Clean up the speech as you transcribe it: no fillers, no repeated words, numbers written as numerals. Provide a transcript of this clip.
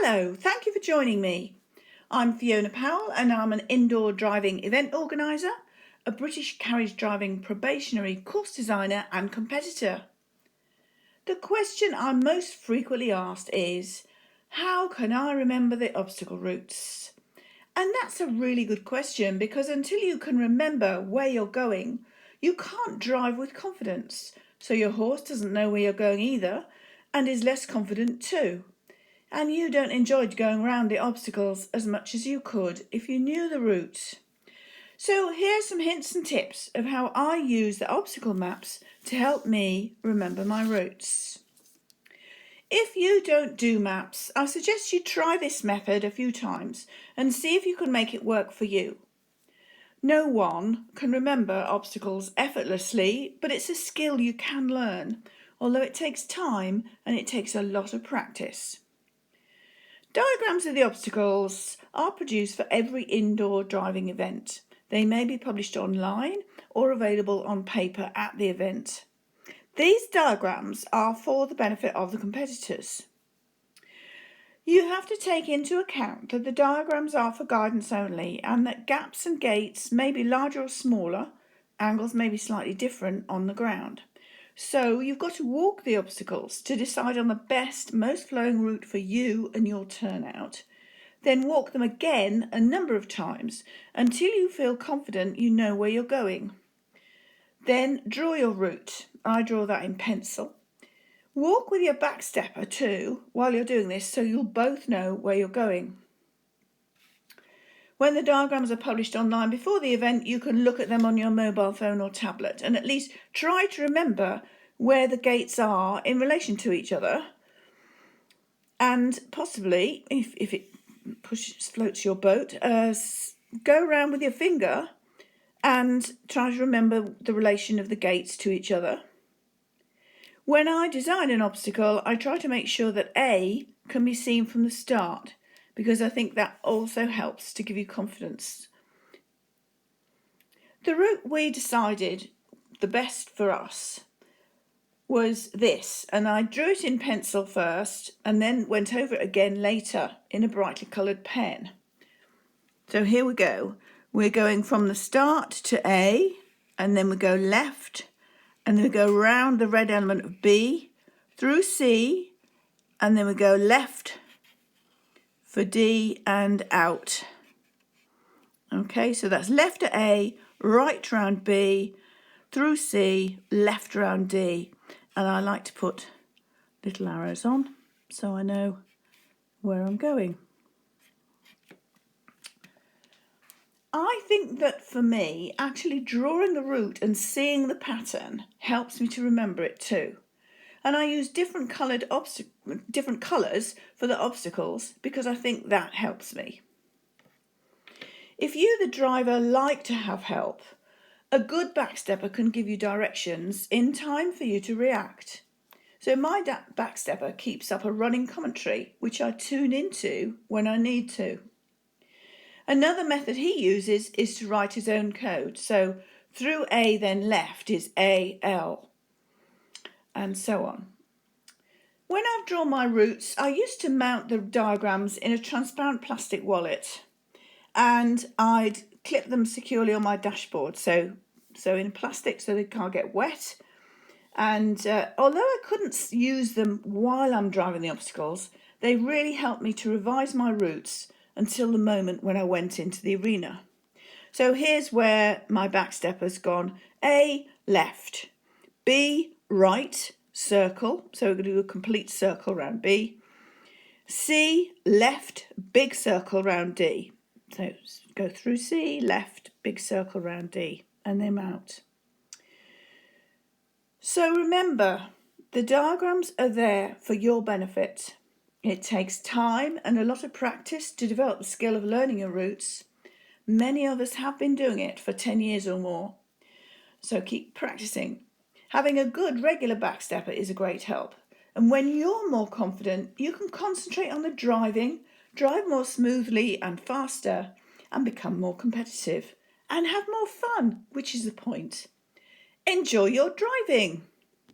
Hello, thank you for joining me. I'm Fiona Powell and I'm an indoor driving event organiser, a British carriage driving probationary course designer and competitor. The question I'm most frequently asked is, how can I remember the obstacle routes? And that's a really good question because until you can remember where you're going, you can't drive with confidence. So your horse doesn't know where you're going either and is less confident too. And you don't enjoy going around the obstacles as much as you could if you knew the route. So here's some hints and tips of how I use the obstacle maps to help me remember my routes. If you don't do maps, I suggest you try this method a few times and see if you can make it work for you. No one can remember obstacles effortlessly, but it's a skill you can learn, although it takes time and it takes a lot of practice. Diagrams of the obstacles are produced for every indoor driving event. They may be published online or available on paper at the event. These diagrams are for the benefit of the competitors. You have to take into account that the diagrams are for guidance only and that gaps and gates may be larger or smaller, angles may be slightly different on the ground. So you've got to walk the obstacles to decide on the best, most flowing route for you and your turnout. Then walk them again a number of times until you feel confident you know where you're going. Then draw your route. I draw that in pencil. Walk with your backstepper too while you're doing this so you'll both know where you're going. When the diagrams are published online before the event, you can look at them on your mobile phone or tablet and at least try to remember where the gates are in relation to each other. And possibly, if it floats your boat, go around with your finger and try to remember the relation of the gates to each other. When I design an obstacle, I try to make sure that A can be seen from the start, because I think that also helps to give you confidence. The route we decided the best for us was this, and I drew it in pencil first and then went over it again later in a brightly coloured pen. So here we go. We're going from the start to A, and then we go left, and then we go round the red element of B, through C, and then we go left for D and out. Okay, so that's left at A, right round B, through C, left round D. And I like to put little arrows on so I know where I'm going. I think that for me, actually drawing the route and seeing the pattern helps me to remember it too. And I use different colours for the obstacles because I think that helps me. If you, the driver, like to have help, a good backstepper can give you directions in time for you to react. So my backstepper keeps up a running commentary, which I tune into when I need to. Another method he uses is to write his own code. So through A then left is AL, and so on. When I've drawn my routes, I used to mount the diagrams in a transparent plastic wallet, and I'd clip them securely on my dashboard, so in plastic so they can't get wet. And although I couldn't use them while I'm driving the obstacles, they really helped me to revise my routes until the moment when I went into the arena. So here's where my backstepper's gone. A, left. B, right, circle. So we're going to do a complete circle around B. C, left, big circle around D. So go through C, left, big circle around D, and then out. So remember, the diagrams are there for your benefit. It takes time and a lot of practice to develop the skill of learning your routes. Many of us have been doing it for 10 years or more. So keep practicing. Having a good regular backstepper is a great help. And when you're more confident, you can concentrate on the driving, drive more smoothly and faster, and become more competitive and have more fun, which is the point. Enjoy your driving!